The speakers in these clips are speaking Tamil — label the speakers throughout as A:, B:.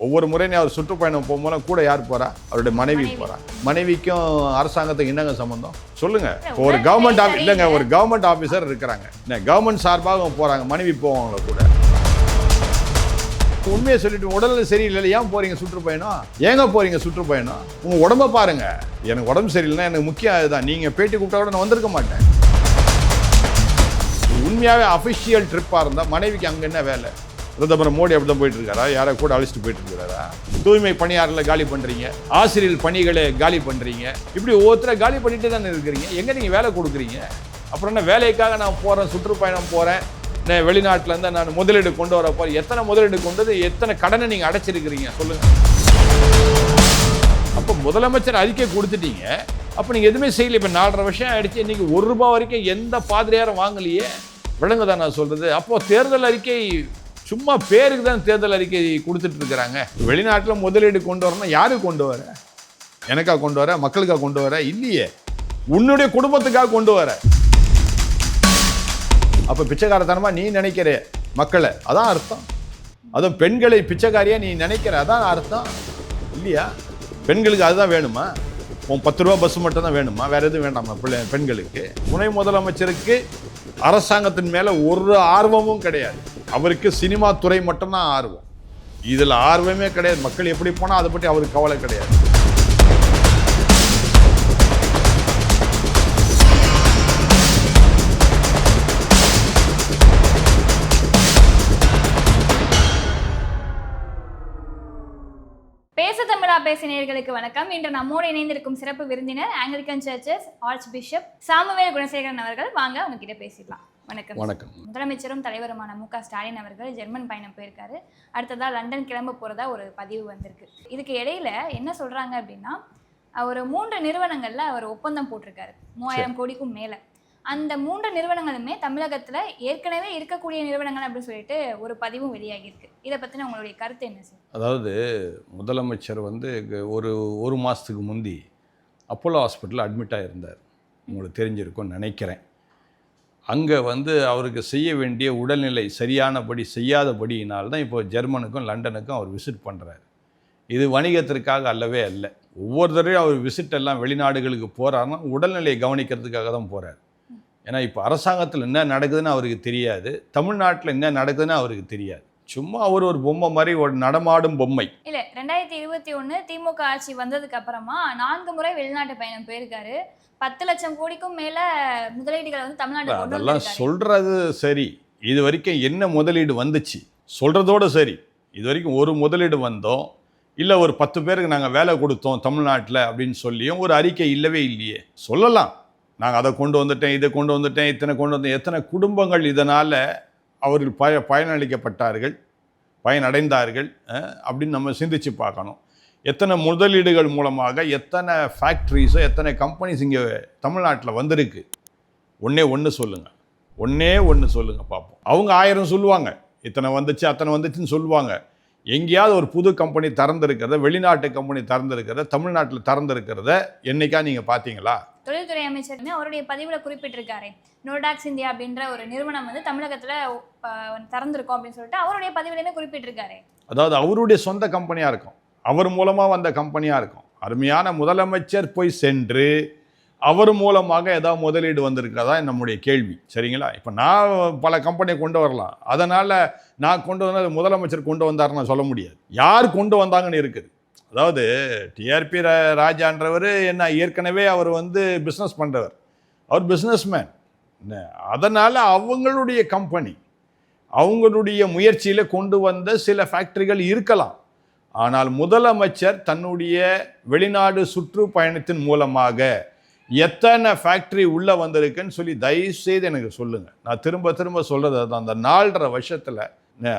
A: ஒவ்வொரு முறையும் அவர் சுற்றுப்பயணம் போகும்போது கூட யார் போகிறா? அவருடைய மனைவி போகிறா. மனைவிக்கும் அரசாங்கத்துக்கு என்னங்க சம்பந்தம் சொல்லுங்க? ஒரு கவர்மெண்ட் இல்லைங்க, ஒரு கவர்மெண்ட் ஆஃபீஸர் இருக்கிறாங்க, கவர்மெண்ட் சார்பாக போகிறாங்க, மனைவி போவாங்கள கூட. உண்மையை சொல்லிட்டு உடல்நிலை சரியில்லை, ஏன் போறீங்க சுற்றுப்பயணம்? ஏங்க போறீங்க சுற்றுப்பயணம்? உங்க உடம்ப பாருங்க. எனக்கு உடம்பு சரியில்லைன்னா எனக்கு முக்கியம் அதுதான். நீங்க பேட்டி கூப்பிட்டா கூட நான் வந்திருக்க மாட்டேன். உண்மையாவே அபிஷியல் ட்ரிப்பா இருந்தா மனைவிக்கு அங்க என்ன வேலை? பிரதமர் மோடி அப்படிதான் போயிட்டு இருக்காரா? யாரை கூட அழைச்சிட்டு போயிட்டு இருக்கிறாரா? தூய்மை பணியாளர்களை காலி பண்றீங்க, ஆசிரியர் பணிகளை காலி பண்றீங்க, இப்படி ஒவ்வொருத்தரை காலி பண்ணிட்டு தானே இருக்கிறீங்க. எங்க நீங்க வேலை கொடுக்குறீங்க? அப்புறம் என்ன வேலைக்காக நான் போறேன், சுற்றுப்பயணம் போறேன், வெளிநாட்டிலேருந்து நான் முதலீடு கொண்டு வர போகிறேன். எத்தனை முதலீடு கொண்டது, எத்தனை கடனை நீங்கள் அடைச்சிருக்கிறீங்க சொல்லுங்கள். அப்போ முதலமைச்சர் அறிக்கை கொடுத்துட்டீங்க, அப்போ நீங்கள் எதுவுமே செய்யலை. இப்போ 4.5 வருஷம் ஆகிடுச்சு, இன்றைக்கி ₹1 வரைக்கும் எந்த பாதிரியாரும் வாங்கலையே. விளங்குதான் நான் சொல்கிறது? அப்போது தேர்தல் அறிக்கை சும்மா பேருக்கு தான் தேர்தல் அறிக்கை கொடுத்துட்டு இருக்கிறாங்க. வெளிநாட்டில் முதலீடு கொண்டு வரணும்னா யாருக்கு கொண்டு வர? எனக்காக கொண்டு வர? மக்களுக்காக கொண்டு வர? இல்லையே, உன்னுடைய குடும்பத்துக்காக கொண்டு வர. அப்போ பிச்சைக்காரத்தனமா நீ நினைக்கிற மக்களை, அதான் அர்த்தம். அதுவும் பெண்களை பிச்சைக்காரியா நீ நினைக்கிற, அதான் அர்த்தம் இல்லையா? பெண்களுக்கு அதுதான் வேணுமா? ₹10 பஸ் மட்டும் தான் வேணுமா? வேற எதுவும் வேண்டாமா பெண்களுக்கு? துணை முதலமைச்சருக்கு அரசாங்கத்தின் மேல ஒரு ஆர்வமும் கிடையாது. அவருக்கு சினிமா துறை மட்டும்தான் ஆர்வம். இதுல ஆர்வமே கிடையாது. மக்கள் எப்படி போனா அதை பற்றி அவருக்கு கவலை கிடையாது.
B: பேச தமிழா பேசினர்களுக்கு வணக்கம். இன்று நம்மோடு இணைந்திருக்கும் சிறப்பு விருந்தினர் Anglican churches archbishop Samuel Gunasekaran அவர்கள். வாங்க உங்ககிட்ட பேசிடலாம். வணக்கம்.
A: வணக்கம்.
B: முதலமைச்சரும் தலைவருமான மு.க. ஸ்டாலின் அவர்கள் ஜெர்மன் பயணம் போயிருக்காரு. அடுத்ததா லண்டன் கிளம்ப போறதா ஒரு பதிவு வந்திருக்கு. இதுக்கு இடையில என்ன சொல்றாங்க அப்படின்னா, ஒரு 3 நிறுவனங்கள்ல அவர் ஒப்பந்தம் போட்டிருக்காரு 3000 கோடிக்கும் மேல. அந்த 3 நிறுவனங்களுமே தமிழகத்துல ஏற்கனவே இருக்கக்கூடிய நிறுவனங்கள் அப்படின்னு சொல்லிட்டு ஒரு பதிவும் வெளியாகியிருக்கு. இதை பத்தின உங்களுடைய கருத்து என்ன சார்?
A: அதாவது முதலமைச்சர் ஒரு மாதத்துக்கு முந்தி அப்போலோ ஹாஸ்பிட்டலில் அட்மிட் ஆகியிருந்தார். உங்களுக்கு தெரிஞ்சிருக்கும்னு நினைக்கிறேன். அங்கே அவருக்கு செய்ய வேண்டிய உடல்நிலை சரியானபடி செய்யாதபடியினால்தான் இப்போ ஜெர்மனுக்கும் லண்டனுக்கும் அவர் விசிட் பண்ணுறாரு. இது வணிகத்திற்காக அல்லவே அல்ல. ஒவ்வொரு தடவையும் அவர் விசிட் எல்லாம் வெளிநாடுகளுக்கு போகிறாருன்னா உடல்நிலையை கவனிக்கிறதுக்காக தான் போகிறார். ஏன்னா இப்போ அரசாங்கத்தில் என்ன நடக்குதுன்னு அவருக்கு தெரியாது, தமிழ்நாட்டில் என்ன நடக்குதுன்னு அவருக்கு தெரியாது. சும்மா அவர் ஒரு பொம்மை மாதிரி, ஒரு நடமாடும் பொம்மை.
B: இல்ல 2021 திமுக ஆட்சி வந்ததுக்கு அப்புறமா 4 முறை வெளிநாட்டு பயணம் போயிருக்காரு. 10 லட்சம் கோடிக்கும் மேல முதலீடுகளை தமிழ்நாடு.
A: அதெல்லாம் சொல்றது சரி, இது வரைக்கும் என்ன முதலீடு வந்துச்சு சொல்றதோட சரி. இது வரைக்கும் ஒரு முதலீடு வந்தோம் இல்லை, ஒரு 10 பேருக்கு நாங்கள் வேலை கொடுத்தோம் தமிழ்நாட்டில் அப்படின்னு சொல்லியும் ஒரு அறிக்கை இல்லவே இல்லையே. சொல்லலாம், நாங்கள் அதை கொண்டு வந்துட்டேன், இதை கொண்டு வந்துட்டேன், இத்தனை கொண்டு வந்தேன். எத்தனை குடும்பங்கள் இதனால் அவர்கள் பயனளிக்கப்பட்டார்கள், பயனடைந்தார்கள் அப்படின்னு நம்ம சிந்திச்சு பார்க்கணும். எத்தனை முதலீடுகள் மூலமாக எத்தனை ஃபேக்ட்ரிஸோ எத்தனை கம்பெனிஸ் இங்கே தமிழ்நாட்டில் வந்திருக்கு. ஒன்றே ஒன்று சொல்லுங்கள் பார்ப்போம். அவங்க 1000 சொல்லுவாங்க, இத்தனை வந்துச்சு அத்தனை வந்துச்சுன்னு சொல்லுவாங்க. எங்கேயாவது ஒரு புது கம்பெனி திறந்திருக்கிறத, வெளிநாட்டு கம்பெனி திறந்திருக்கிறத, தமிழ்நாட்டில் திறந்திருக்கிறத என்னைக்கா நீங்கள் பார்த்தீங்களா?
B: தொழில்துறை அமைச்சர் அவருடைய பதிவுல குறிப்பிட்டிருக்காரு, நோடாக்ஸ் இந்தியா அப்படின்ற ஒரு நிறுவனம் தமிழகத்துல திறந்திருக்கும் அப்படின்னு சொல்லிட்டு அவருடைய பதிவுலையுமே குறிப்பிட்டிருக்காரு. அதாவது
A: அவருடைய சொந்த கம்பெனியா இருக்கும், அவர் மூலமா வந்த கம்பெனியா இருக்கும். அருமையான முதலமைச்சர் போய் சென்று அவர் மூலமாக ஏதாவது முதலீடு வந்திருக்கிறதா நம்முடைய கேள்வி. சரிங்களா? இப்போ நான் பல கம்பெனியை கொண்டு வரலாம், அதனால் நான் கொண்டு வந்தது முதலமைச்சர் கொண்டு வந்தாருன்னு சொல்ல முடியாது. யார் கொண்டு வந்தாங்கன்னு இருக்குது. அதாவது டிஆர்பி ராஜான்றவர் என்ன, ஏற்கனவே அவர் பிஸ்னஸ் பண்ணுறவர், அவர் பிஸ்னஸ்மேன். அதனால் அவங்களுடைய கம்பெனி அவங்களுடைய முயற்சியில் கொண்டு வந்த சில ஃபேக்ட்ரிகள் இருக்கலாம். ஆனால் முதலமைச்சர் தன்னுடைய வெளிநாடு சுற்றுப்பயணத்தின் மூலமாக எத்தனை ஃபேக்ட்ரி உள்ளே வந்திருக்குன்னு சொல்லி தயவுசெய்து எனக்கு சொல்லுங்கள். நான் திரும்ப திரும்ப சொல்கிறது தான், அந்த 4.5 வருஷத்தில்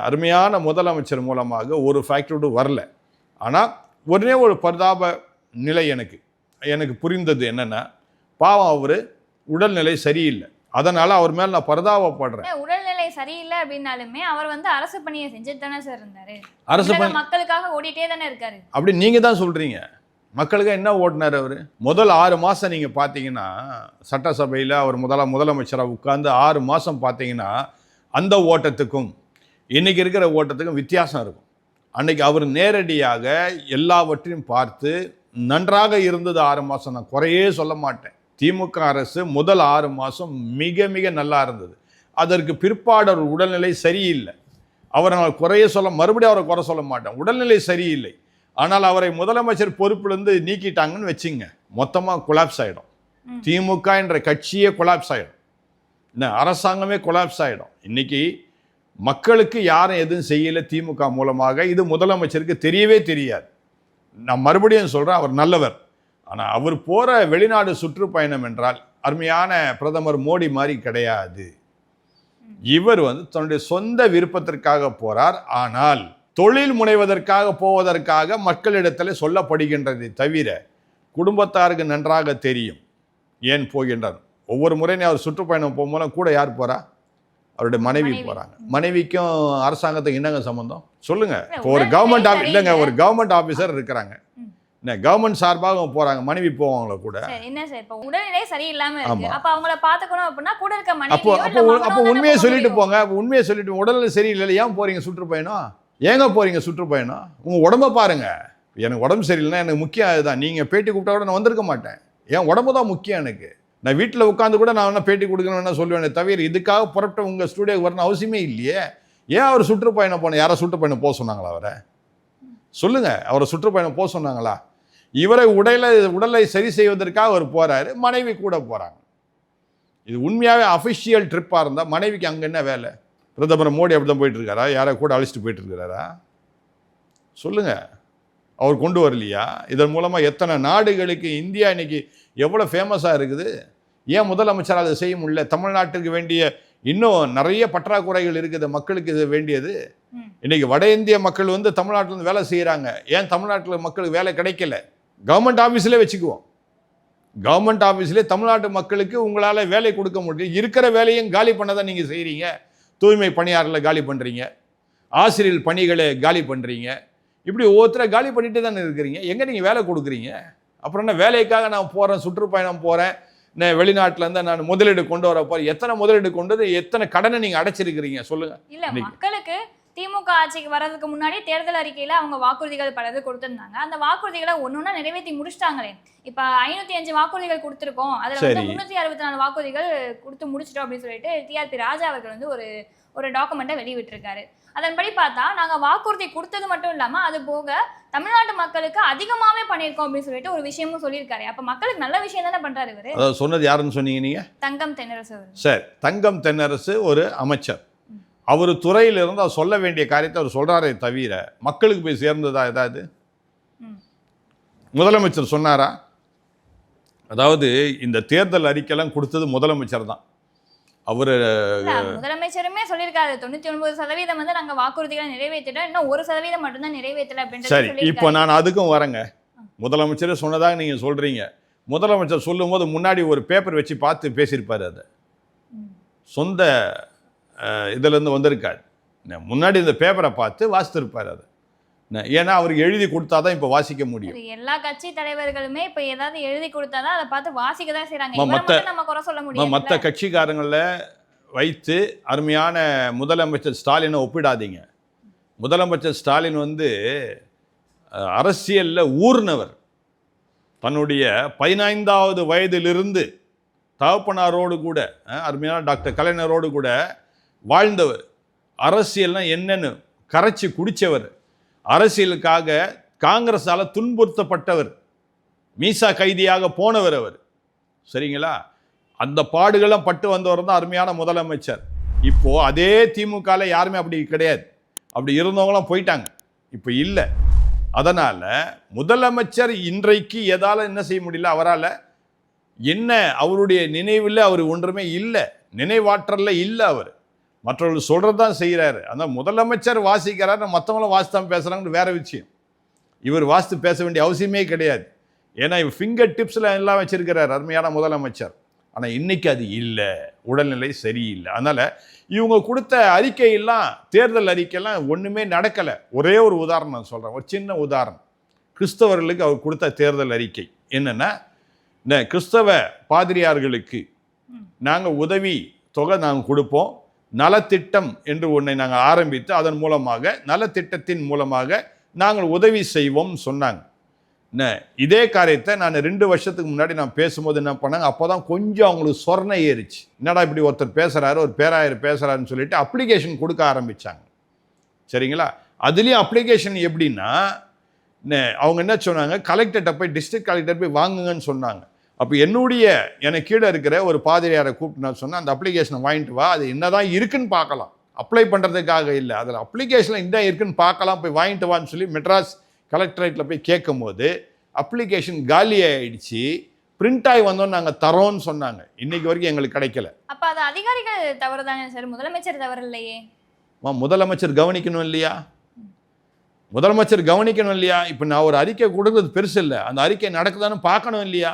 A: அருமையான முதலமைச்சர் மூலமாக ஒரு ஃபேக்ட்ரி வரல. ஆனால் ஒரே ஒரு பரிதாப நிலை எனக்கு புரிந்தது என்னென்னா, பாவம் அவர் உடல்நிலை சரியில்லை, அதனால் அவர் மேலே நான் பரிதாபப்படுறேன்.
B: உடல்நிலை சரியில்லை அப்படின்னாலுமே அவர் அரசு பணியை செஞ்சுட்டு தானே சார் இருந்தாரு. அரசு மக்களுக்காக ஓடிட்டே தானே இருக்காரு. அப்படி
A: நீங்கள் தான் சொல்கிறீங்க. மக்களுக்கு என்ன ஓட்டினார் அவர்? முதல் 6 மாதம் நீங்கள் பார்த்தீங்கன்னா, சட்டசபையில் அவர் முதலமைச்சராக உட்கார்ந்து 6 மாதம் பார்த்தீங்கன்னா அந்த ஓட்டத்துக்கும் இன்றைக்கி இருக்கிற ஓட்டத்துக்கும் வித்தியாசம் இருக்கும். அன்னைக்கு அவர் நேரடியாக எல்லாவற்றையும் பார்த்து நன்றாக இருந்தது 6 மாதம். நான் குறையே சொல்ல மாட்டேன். திமுக அரசு முதல் 6 மாதம் மிக மிக நல்லா இருந்தது. அதற்கு பிற்பாடு அவர் உடல்நிலை சரியில்லை. அவரை நான் குறைய மறுபடியும் அவரை குறை சொல்ல மாட்டேன். உடல்நிலை சரியில்லை. ஆனால் அவரை முதலமைச்சர் பொறுப்பிலிருந்து நீக்கிட்டாங்கன்னு வச்சுங்க, மொத்தமாக கொலாப்ஸ் ஆகிடும். திமுக என்ற கட்சியே கொலாப்ஸ் ஆகிடும். என்ன, அரசாங்கமே கொலாப்ஸ் ஆகிடும். இன்னைக்கு மக்களுக்கு யாரும் எதுவும் செய்யலை திமுக மூலமாக. இது முதலமைச்சருக்கு தெரியவே தெரியாது. நான் மறுபடியும் சொல்கிறேன், அவர் நல்லவர். ஆனால் அவர் போகிற வெளிநாடு சுற்றுப்பயணம் என்றால் அருமையான பிரதமர் மோடி மாதிரி கிடையாது. இவர் தன்னுடைய சொந்த விருப்பத்திற்காக போகிறார். ஆனால் தொழில் முனைவதற்காக போவதற்காக மக்களிடத்தில் சொல்லப்படுகின்றதை தவிர குடும்பத்தாருக்கு நன்றாக தெரியும் ஏன் போகின்றார். ஒவ்வொரு முறையும் அவர் சுற்றுப்பயணம் போகும்போது கூட யார் போகிறா? அவருடைய மனைவி போகிறாங்க. மனைவிக்கும் அரசாங்கத்துக்கு என்னங்க சம்பந்தம் சொல்லுங்க? இப்போ ஒரு கவர்மெண்ட் இல்லைங்க, ஒரு கவர்மெண்ட் ஆஃபீஸர் இருக்கிறாங்க, என்ன கவர்மெண்ட் சார்பாக அவங்க போகிறாங்க, மனைவி போவாங்களா கூட?
B: என்ன சார், இப்போ உடல்நிலை சரியில்லாம இருக்கு, அப்ப அவங்கள பாத்துக்கணும் அப்படின்னா கூட இருக்க மனைவி.
A: அப்போ உண்மையை சொல்லிட்டு போங்க. உண்மையை சொல்லிட்டு, உடல்நிலை சரியில்லை ஏன் போறீங்க சுற்றுப்பயணம்? ஏங்க போறீங்க சுற்றுப்பயணம்? உங்க உடம்ப பாருங்க. எனக்கு உடம்பு சரியில்லைன்னா எனக்கு முக்கியம் அதுதான். நீங்க பேட்டி கூப்பிட்டா கூட நான் வந்திருக்க மாட்டேன். என் உடம்பு தான் முக்கியம் எனக்கு. நான் வீட்டில் உட்காந்து கூட நான் என்ன பேட்டி கொடுக்கணும்னு சொல்லுவேனே தவிர இதுக்காக புறப்பட்ட உங்கள் ஸ்டூடியோக்கு வரணும் அவசியமே இல்லையே. ஏன் அவர் சுற்றுப்பயணம் போன? யாரை சுற்றுப்பயணம் போக சொன்னாங்களா அவரை? சொல்லுங்க, அவரை சுற்றுப்பயணம் போக சொன்னாங்களா? இவரை உடலை சரி செய்வதற்காக அவர் போறாரு, மனைவி கூட போறாங்க. இது உண்மையாகவே அஃபிஷியல் ட்ரிப்பாக இருந்தால் மனைவிக்கு அங்கே என்ன வேலை? பிரதமர் மோடி அப்படி தான் போயிட்டு இருக்காரா? யாரை கூட அழைச்சிட்டு போயிட்டு இருக்கிறாரா? சொல்லுங்க, அவர் கொண்டு வரலையா? இதன் மூலமாக எத்தனை நாடுகளுக்கு இந்தியா இன்னைக்கு எவ்வளோ ஃபேமஸாக இருக்குது. ஏன் முதலமைச்சர் அதை செய்ய முடியல? தமிழ்நாட்டுக்கு வேண்டிய இன்னும் நிறைய பற்றாக்குறைகள் இருக்குது மக்களுக்கு இது வேண்டியது. இன்னைக்கு வட இந்திய மக்கள் தமிழ்நாட்டில் வேலை செய்கிறாங்க. ஏன் தமிழ்நாட்டில் மக்களுக்கு வேலை கிடைக்கல? கவர்மெண்ட் ஆஃபீஸ்லேயே வச்சுக்குவோம். கவர்மெண்ட் ஆஃபீஸ்லேயே தமிழ்நாட்டு மக்களுக்கு உங்களால் வேலை கொடுக்க முடியும். இருக்கிற வேலையும் காலி பண்ண தான் நீங்கள் செய்கிறீங்க. தூய்மை பணியாளர்களை காலி பண்ணுறீங்க, ஆசிரியர் பணிகளை காலி பண்ணுறீங்க. இப்படி ஒவ்வொருத்தரை காலி பண்ணிட்டு தானே இருக்கிறீங்க. எங்கே நீங்கள் வேலை கொடுக்குறீங்க? அப்புறம் என்ன வேலைக்காக நான் போகிறேன், சுற்றுப்பயணம் போகிறேன், நான் வெளிநாட்டிலேருந்து நான் முதலீடு கொண்டு வர போகிறேன். எத்தனை முதலீடு கொண்டு எத்தனை கடனை நீங்கள் அடைச்சிருக்கிறீங்க சொல்லுங்கள்?
B: இல்லை, மக்களுக்கு திமுக ஆட்சிக்கு வர்றதுக்கு முன்னாடி தேர்தல் அறிக்கையில் அவங்க வாக்குறுதிகள் பலது கொடுத்துருந்தாங்க. அந்த வாக்குறுதிகளை ஒன்னொன்னா நிறைவேற்றி முடிச்சிட்டாங்களே. இப்போ 505 வாக்குறுதிகள் கொடுத்துருக்கோம், அதில் 364 வாக்குறுதிகள் கொடுத்து முடிச்சிட்டோம் அப்படின்னு சொல்லிட்டு டிஆர்பி ராஜா அவர்கள் ஒரு டாக்குமெண்ட்டை வெளியிட்டிருக்காரு. அதன்படி பார்த்தா நாங்கள் வாக்குறுதி கொடுத்தது மட்டும் இல்லாமல் அது போக தமிழ்நாட்டு மக்களுக்கு அதிகமாகவே பண்ணியிருக்கோம் அப்படின்னு சொல்லிட்டு ஒரு விஷயமும் சொல்லியிருக்காரு. அப்போ மக்களுக்கு நல்ல விஷயம் தானே பண்ணுறாரு இவர்.
A: அதாவது சொன்னது யாருன்னு சொன்னீங்க நீங்கள்?
B: தங்கம் தென்னரசு. சரி,
A: தங்கம் தென்னரசு ஒரு அமைச்சர். அவர் துறையிலிருந்து அவர் சொல்ல வேண்டிய காரியத்தை அவர் சொல்கிறாரே தவிர மக்களுக்கு போய் சேர்ந்ததா ஏதாவது? முதலமைச்சர் சொன்னாரா? அதாவது இந்த தேர்தல் அறிக்கையெல்லாம் கொடுத்தது முதலமைச்சர் தான். அவர்
B: முதலமைச்சருமே சொல்லியிருக்காரு 99% நாங்கள் வாக்குறுதிகளை நிறைவேற்றிட்டோம், இன்னும் 1% மட்டும்தான் நிறைவேற்றல அப்படின்னு.
A: சரி, இப்போ நான் அதுக்கும் வரேங்க. முதலமைச்சரே சொன்னதாக நீங்கள் சொல்கிறீங்க. முதலமைச்சர் சொல்லும் போது முன்னாடி ஒரு பேப்பர் வச்சு பார்த்து பேசியிருப்பார். அதை சொந்த இதிலேருந்து வந்திருக்காரு. முன்னாடி இந்த பேப்பரை பார்த்து வாசித்திருப்பார். அது ஏன்னா அவருக்கு எழுதி கொடுத்தா தான் இப்போ வாசிக்க முடியும்.
B: எல்லா கட்சி தலைவர்களுமே இப்போ ஏதாவது எழுதி கொடுத்தாதான் அதை பார்த்து வாசிக்க தான் செய்கிறாங்க.
A: மற்ற கட்சிக்காரங்களை வைத்து அருமையான முதலமைச்சர் ஸ்டாலினை ஒப்பிடாதீங்க. முதலமைச்சர் ஸ்டாலின் அரசியலில் ஊர்னவர். தன்னுடைய 15வது வயதிலிருந்து தகப்பனாரோடு கூட அருமையான டாக்டர் கலைஞரோடு கூட வாழ்ந்தவர். அரசியல்னா என்னன்னு கரைச்சி குடித்தவர். அரசியலுக்காக காங்கிரஸால் துன்புறுத்தப்பட்டவர். மீசா கைதியாக போனவர் அவர். சரிங்களா? அந்த பாடுகளும் பட்டு வந்தவர் தான் அருமையான முதலமைச்சர். இப்போது அதே திமுகவில் யாருமே அப்படி கிடையாது. அப்படி இருந்தவங்களாம் போயிட்டாங்க, இப்போ இல்லை. அதனால் முதலமைச்சர் இன்றைக்கு எதால் என்ன செய்ய முடியல? அவரால் என்ன, அவருடைய நினைவில் அவர் ஒன்றுமே இல்லை, நினைவாற்றலில் இல்லை. அவர் மற்றவர்கள் சொல்கிறது தான் செய்கிறாரு. அந்த முதலமைச்சர் வாசிக்கிறார், மற்றவங்களும் வாசித்தான் பேசுகிறாங்கன்னு வேறு விஷயம். இவர் வாசித்து பேச வேண்டிய அவசியமே கிடையாது. ஏன்னா இவர் ஃபிங்கர் டிப்ஸில் எல்லாம் வச்சிருக்கிறார் அருமையான முதலமைச்சர். ஆனால் இன்னைக்கு அது இல்லை, உடல்நிலை சரியில்லை. அதனால் இவங்க கொடுத்த அறிக்கையெல்லாம், தேர்தல் அறிக்கையெல்லாம் ஒன்றுமே நடக்கலை. ஒரே ஒரு உதாரணம் நான் சொல்கிறேன், ஒரு சின்ன உதாரணம். கிறிஸ்தவர்களுக்கு அவர் கொடுத்த தேர்தல் அறிக்கை என்னென்னா, இந்த கிறிஸ்தவ பாதிரியார்களுக்கு நாங்கள் உதவி தொகை நாங்கள் கொடுப்போம், நலத்திட்டம் என்று ஒன்றை நாங்கள் ஆரம்பித்து அதன் மூலமாக நலத்திட்டத்தின் மூலமாக நாங்கள் உதவி செய்வோம் சொன்னாங்க. இதே காரியத்தை நான் 2 வருஷத்துக்கு முன்னாடி நான் பேசும்போது என்ன பண்ணாங்க, அப்போ தான் கொஞ்சம் அவங்களுக்கு சொரணை ஏறிச்சு. என்னடா இப்படி ஒருத்தர் பேசுகிறாரு, ஒரு பேராயர் பேசுகிறாருன்னு சொல்லிட்டு அப்ளிகேஷன் கொடுக்க ஆரம்பித்தாங்க. சரிங்களா? அதுலேயும் அப்ளிகேஷன் எப்படின்னா, அவங்க என்ன சொன்னாங்க, கலெக்டர்கிட்ட போய் டிஸ்ட்ரிக்ட் கலெக்டர் போய் வாங்குங்கன்னு சொன்னாங்க. அப்போ எனக்கு கீழே இருக்கிற ஒரு பாதிரியாரை கூப்பிட்டு நான் சொன்னேன், அந்த அப்ளிகேஷனை வாங்கிட்டு வா, அது என்னதான் இருக்குன்னு பார்க்கலாம், அப்ளை பண்ணுறதுக்காக இல்லை, அதில் அப்ளிகேஷனில் என்ன இருக்குன்னு பார்க்கலாம், போய் வாங்கிட்டு வான்னு சொல்லி மெட்ராஸ் கலெக்டரேட்டில் போய் கேட்கும் போது அப்ளிகேஷன் காலி ஆகிடுச்சு. பிரிண்ட் ஆகி வந்தோம், நாங்கள் தரோன்னு சொன்னாங்க. இன்னைக்கு வரைக்கும் எங்களுக்கு கிடைக்கல.
B: அப்போ அது அதிகாரிகள் தவறு தானே சார், முதலமைச்சர் தவறு இல்லையே?
A: முதலமைச்சர் கவனிக்கணும் இல்லையா? முதலமைச்சர் கவனிக்கணும் இல்லையா? இப்போ நான் ஒரு அறிக்கை கொடுக்குறது பெருசு இல்லை, அந்த அறிக்கை நடக்குதான்னு பார்க்கணும் இல்லையா?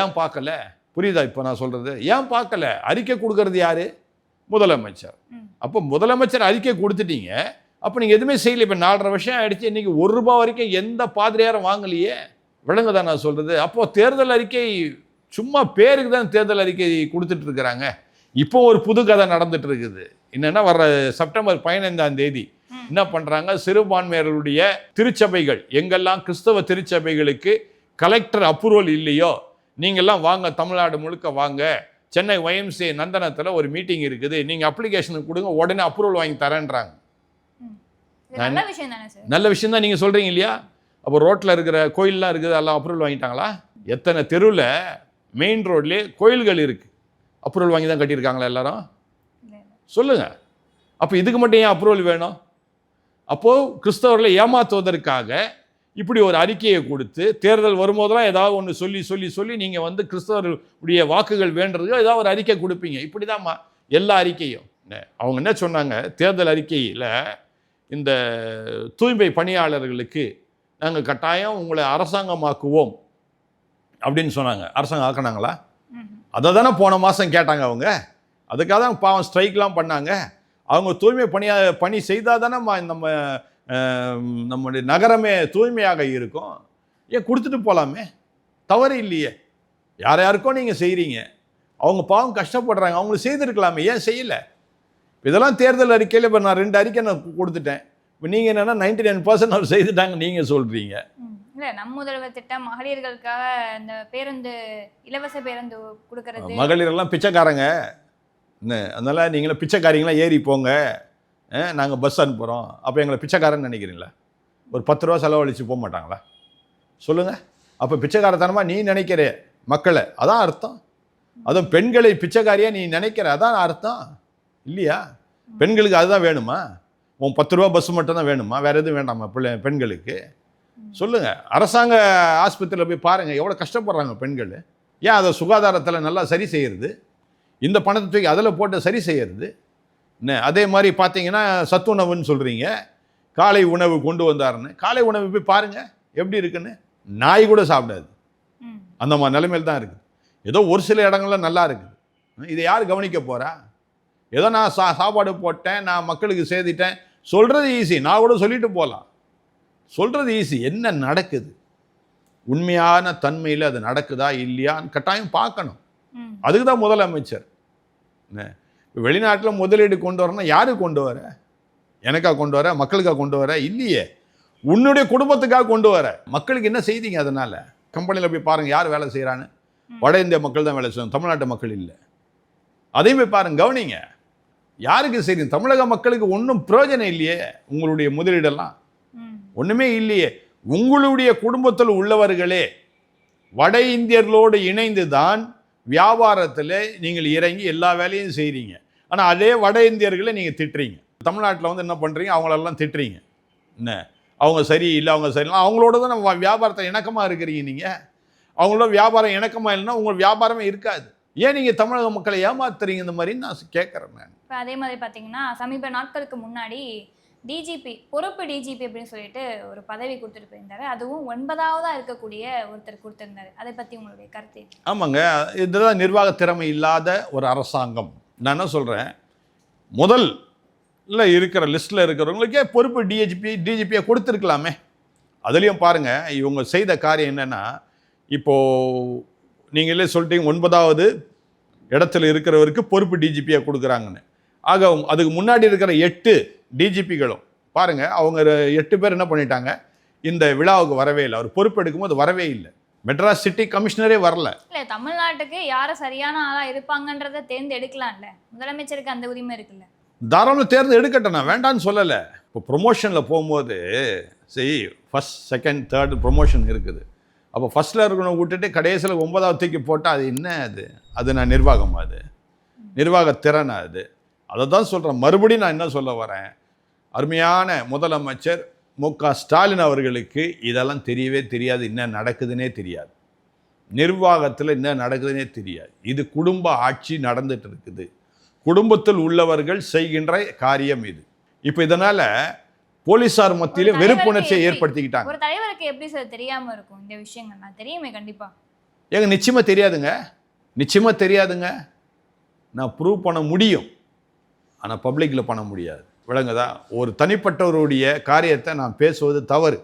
A: ஏன் பார்க்கல? புரியுதா இப்போ நான் சொல்கிறது? ஏன் பார்க்கல? அறிக்கை கொடுக்கறது யாரு? முதலமைச்சர். அப்போ முதலமைச்சர் அறிக்கை கொடுத்துட்டீங்க, அப்போ நீங்கள் எதுவுமே செய்யலை. இப்போ 4.5 வருஷம் ஆகிடுச்சு, இன்றைக்கி ₹1 வரைக்கும் எந்த பாதிரியாரும் வாங்கலையே. விளங்குதான் நான் சொல்கிறது? அப்போது தேர்தல் அறிக்கை சும்மா பேருக்கு தான் தேர்தல் அறிக்கை கொடுத்துட்டு இருக்கிறாங்க. இப்போ ஒரு புது கதை நடந்துட்டு இருக்குது. என்னென்னா, வர செப்டம்பர் 15ஆம் தேதி என்ன பண்ணுறாங்க, சிறுபான்மையர்களுடைய திருச்சபைகள், எங்கெல்லாம் கிறிஸ்தவ திருச்சபைகளுக்கு கலெக்டர் அப்ரூவல் இல்லையோ நீங்கள்லாம் வாங்க, தமிழ்நாடு முழுக்க வாங்க, சென்னை YMCA நந்தனத்தில் ஒரு மீட்டிங் இருக்குது, நீங்கள் அப்ளிகேஷன் கொடுங்க, உடனே அப்ரூவல் வாங்கி தரேன்றாங்க. நல்ல விஷயம் தான் நீங்கள் சொல்கிறீங்க இல்லையா? அப்போ ரோட்டில் இருக்கிற கோயிலெலாம் இருக்குது, எல்லாம் அப்ரூவல் வாங்கிட்டாங்களா? எத்தனை தெருவில் மெயின் ரோட்லேயே கோயில்கள் இருக்குது, அப்ரூவல் வாங்கி தான் கட்டியிருக்காங்களா எல்லாரும்? சொல்லுங்கள். அப்போ இதுக்கு மட்டும் ஏன் அப்ரூவல் வேணும்? அப்போது கிறிஸ்தவர்களை ஏமாற்றுவதற்காக இப்படி ஒரு அறிக்கையை கொடுத்து தேர்தல் வரும்போதெல்லாம் ஏதாவது ஒன்று சொல்லி நீங்கள் கிறிஸ்தவர்களுடைய வாக்குகள் வேண்டதுக்கு ஏதாவது ஒரு அறிக்கை கொடுப்பீங்க. இப்படி தான்மா எல்லா அறிக்கையும். அவங்க என்ன சொன்னாங்க, தேர்தல் அறிக்கையில் இந்த தூய்மை பணியாளர்களுக்கு நாங்கள் கட்டாயம் உங்களை அரசாங்கமாக்குவோம் அப்படின்னு சொன்னாங்க. அரசாங்கம் ஆக்கினாங்களா? அதை தானே போன மாதம் கேட்டாங்க அவங்க. அதுக்காக தான் பாவம் ஸ்ட்ரைக்லாம் பண்ணாங்க. அவங்க தூய்மை பணி செய்தால் தானே நம்முடைய நகரமே தூய்மையாக இருக்கும். ஏன் கொடுத்துட்டு போகலாமே, தவறு இல்லையே. யாருக்கோ நீங்கள் செய்கிறீங்க, அவங்க பாவம் கஷ்டப்படுறாங்க, அவங்களுக்கு செய்திருக்கலாமே, ஏன் செய்யலை? இதெல்லாம் தேர்தல் அறிக்கையில் இப்போ நான் 2 அறிக்கை நான் கொடுத்துட்டேன். இப்போ நீங்கள் என்னென்னா 99% அவர் செய்துட்டாங்க நீங்கள் சொல்கிறீங்க.
B: இல்லை, நம் முதல்வர் திட்டம், மகளிர்களுக்காக இந்த பேருந்து, இலவச பேருந்து கொடுக்கறது,
A: மகளிரெல்லாம் பிச்சைக்காரங்க, அதனால் நீங்களும் பிச்சைக்காரிங்களாம் ஏறி போங்க, நாங்கள் பஸ் அனுப்புகிறோம். அப்போ எங்களை பிச்சைக்காரன்னு நினைக்கிறீங்களா? ஒரு 10 ரூபா செலவழித்து போக மாட்டாங்களா? சொல்லுங்கள். அப்போ பிச்சைக்காரத்தனமாக நீ நினைக்கிற மக்களை, அதான் அர்த்தம். அதுவும் பெண்களை பிச்சைக்காரியாக நீ நினைக்கிற, அதான் அர்த்தம் இல்லையா? பெண்களுக்கு அதுதான் வேணுமா? உன் 10 ரூபா பஸ் மட்டும் தான் வேணுமா? வேறு எதுவும் வேண்டாமா பெண்களுக்கு? சொல்லுங்கள். அரசாங்க ஆஸ்பத்திரியில் போய் பாருங்கள், எவ்வளோ கஷ்டப்படுறாங்க பெண்கள். ஏன் அதை சுகாதாரத்தில் நல்லா சரி செய்கிறது, இந்த பணத்தை தூக்கி அதில் போட்டு சரி செய்கிறது. அதே மாதிரி பார்த்தீங்கன்னா சத்துணவுன்னு சொல்கிறீங்க, காலை உணவு கொண்டு வந்தாருன்னு. காலை உணவு போய் பாருங்கள் எப்படி இருக்குன்னு. நாய் கூட சாப்பிடாது, அந்த மாதிரி நிலைமையில் தான் இருக்குது. ஏதோ ஒரு சில இடங்கள்ல நல்லா இருக்குது. இதை யார் கவனிக்க போகிறா? ஏதோ நான் சாப்பாடு போட்டேன், நான் மக்களுக்கு செய்துட்டேன் சொல்கிறது ஈஸி, நான் கூட சொல்லிட்டு போகலாம், சொல்கிறது ஈஸி. என்ன நடக்குது, உண்மையான தன்மையில் அது நடக்குதா இல்லையான்னு கட்டாயம் பார்க்கணும். அதுக்கு தான் முதலமைச்சர். வெளிநாட்டில் முதலீடு கொண்டு வரணும்னா யாருக்கு கொண்டு வர? எனக்கா கொண்டு வர? மக்களுக்காக கொண்டு வர? இல்லையே, உன்னுடைய குடும்பத்துக்காக கொண்டு வர. மக்களுக்கு என்ன செய்தீங்க? அதனால் கம்பெனியில் போய் பாருங்கள் யார் வேலை செய்கிறான்னு. வட இந்திய மக்கள் தான் வேலை செய்யணும், தமிழ்நாட்டு மக்கள் இல்லை. அதையும் போய் பாருங்க, கவனிங்க. யாருக்கு செய்யுங்க? தமிழக மக்களுக்கு ஒன்றும் பிரயோஜனம் இல்லையே. உங்களுடைய முதலீடெல்லாம் ஒன்றுமே இல்லையே. உங்களுடைய குடும்பத்தில் உள்ளவர்களே வட இந்தியர்களோடு இணைந்து தான் வியாபாரத்தில் நீங்கள் இறங்கி எல்லா வேலையும் செய்கிறீங்க. ஆனால் அதே வட இந்தியர்களை நீங்கள் திட்டுறீங்க. தமிழ்நாட்டில் என்ன பண்ணுறீங்க, அவங்களெல்லாம் திட்டுறீங்க. என்ன, அவங்க சரியில்லை, அவங்க சரியில்லை. அவங்களோட தான் நம்ம வியாபாரத்தை இணக்கமாக இருக்கிறீங்க. நீங்கள் அவங்களோட வியாபாரம் இணக்கமாக இல்லைன்னா உங்கள் வியாபாரமே இருக்காது. ஏன் நீங்கள் தமிழக மக்களை ஏமாத்துறீங்க இந்த மாதிரி நான் கேட்குறேன். நான்
B: இப்போ அதே மாதிரி பார்த்தீங்கன்னா சமீப நாட்களுக்கு முன்னாடி டிஜிபி, பொறுப்பு டிஜிபி அப்படின்னு சொல்லிட்டு ஒரு பதவி கொடுத்துட்டு போயிருந்தாரு. அதுவும் 9ஆவதாக இருக்கக்கூடிய ஒருத்தர் கொடுத்துருந்தாரு. அதை பற்றி உங்களுடைய கருத்து?
A: ஆமாங்க, இதுதான் நிர்வாக திறமை இல்லாத ஒரு அரசாங்கம். நான் என்ன சொல்கிறேன், முதல்ல இருக்கிற லிஸ்ட்டில் இருக்கிறவங்களுக்கே பொறுப்பு டிஜிபியை கொடுத்துருக்கலாமே. அதுலேயும் பாருங்கள், இவங்க செய்த காரியம் என்னென்னா, இப்போது நீங்களே சொல்லிட்டீங்க 9ஆவது இடத்துல இருக்கிறவருக்கு பொறுப்பு டிஜிபியாக கொடுக்குறாங்கன்னு. ஆக அதுக்கு முன்னாடி இருக்கிற 8 டிஜிபிகளும் பாருங்க, அவங்க 8 பேர் என்ன பண்ணிட்டாங்க, இந்த விழாவுக்கு வரவே இல்லை. அவர் பொறுப்பெடுக்கும் போது வரவே இல்லை. மெட்ராஸ் சிட்டி கமிஷனரே வரல.
B: இல்ல தமிழ்நாட்டுக்கு யாரு சரியான ஆளா இருப்பாங்கன்றத தேர்ந்தெடுக்கலாம்ல, முதலமைச்சருக்கு அந்த உரிமை இருக்குல்ல.
A: தாராளம் தேர்ந்து எடுக்கட்டும், நான் வேண்டான்னு சொல்லலை. இப்போ ப்ரொமோஷனில் போகும்போது சரி, ஃபஸ்ட் செகண்ட் தேர்டு ப்ரொமோஷன் இருக்குது. அப்போ ஃபஸ்ட்டில் இருக்கணும் விட்டுட்டு கடைசியில் 9வது தூக்கி போட்டால் அது என்ன? அது நான் நிர்வாகமா? அது நிர்வாகத்திறனா? அதை தான் சொல்கிறேன். மறுபடியும் நான் என்ன சொல்ல வரேன், அருமையான முதலமைச்சர் மு.க. ஸ்டாலின் அவர்களுக்கு இதெல்லாம் தெரியவே தெரியாது. என்ன நடக்குதுன்னே தெரியாது. நிர்வாகத்தில் என்ன நடக்குதுன்னே தெரியாது. இது குடும்ப ஆட்சி நடந்துட்டு இருக்குது. குடும்பத்தில் உள்ளவர்கள் செய்கின்ற காரியம் இது. இப்போ இதனால போலீசார் மத்தியிலே வெறுப்புணர்ச்சியை ஏற்படுத்திக்கிட்டாங்க.
B: ஒரு தலைவருக்கு எப்படி சார் தெரியாம இருக்கும் இந்த விஷயங்கள்லாம்? தெரியுமே கண்டிப்பா.
A: ஏங்க நிச்சயமா தெரியாதுங்க, நிச்சயமா தெரியாதுங்க. நான் ப்ரூவ் பண்ண முடியும், ஆனால் பப்ளிக்கில் பண்ண முடியாது. விளங்குதா? ஒரு தனிப்பட்டவருடைய காரியத்தை நான் பேசுவது தவறு.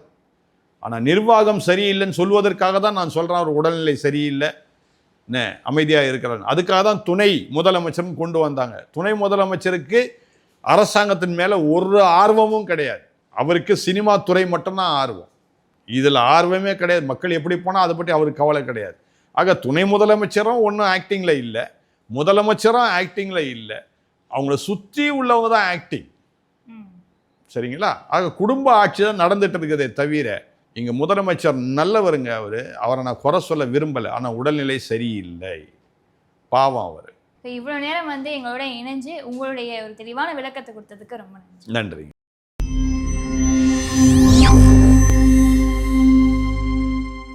A: ஆனால் நிர்வாகம் சரியில்லைன்னு சொல்வதற்காக தான் நான் சொல்கிறேன். அவர் உடல்நிலை சரியில்லை, அமைதியாக இருக்கிறாங்க. அதுக்காக தான் துணை முதலமைச்சரும் கொண்டு வந்தாங்க. துணை முதலமைச்சருக்கு அரசாங்கத்தின் மேலே ஒரு ஆர்வமும் கிடையாது. அவருக்கு சினிமா துறை மட்டும்தான் ஆர்வம். இதில் ஆர்வமே கிடையாது. மக்கள் எப்படி போனால் அதை பற்றி அவருக்கு கவலை கிடையாது. ஆக துணை முதலமைச்சரும் ஒன்றும் ஆக்டிங்கில் இல்லை, முதலமைச்சரும் ஆக்டிங்கில் இல்லை. அவங்கள சுற்றி உள்ளவங்க தான் ஆக்டிங். சரிங்களா? ஆக குடும்ப ஆட்சி தான் நடந்துட்டு இருக்குதே தவிர, இங்கே முதலமைச்சர் நல்லவருங்க. அவரை நான் குறை சொல்ல விரும்பலை, ஆனால் உடல்நிலை சரியில்லை, பாவம் அவர்.
B: இவ்வளோ நேரம் எங்களோட இணைஞ்சு உங்களுடைய ஒரு தெளிவான விளக்கத்தை கொடுத்ததுக்கு ரொம்ப நன்றி.
A: நன்றிங்க.